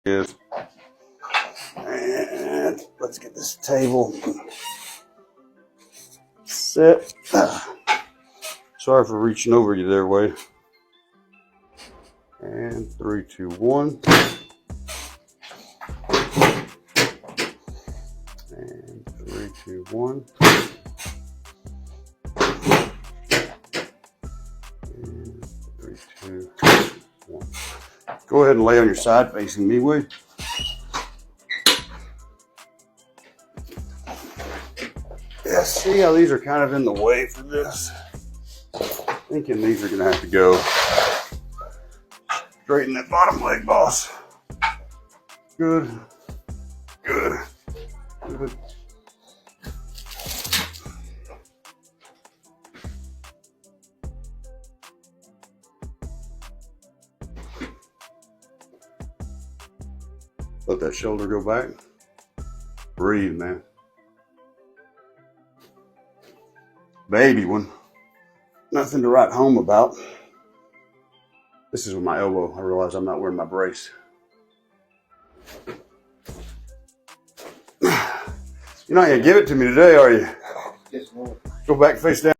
is. And let's get this table set. Sorry for reaching over you there, Wade. And 3, 2, 1. And 3, 2, 1. And 3, 2, 1. Go ahead and lay on your side facing me, Wade. Yeah, see how these are kind of in the way for this? Thinking these are going to have to go. Straighten that bottom leg, boss. Good. Good. Good. Let that shoulder go back. Breathe, man. Baby one. Nothing to write home about. This is with my elbow. I realize I'm not wearing my brace. You're not going to give it to me today, are you? Go back face down.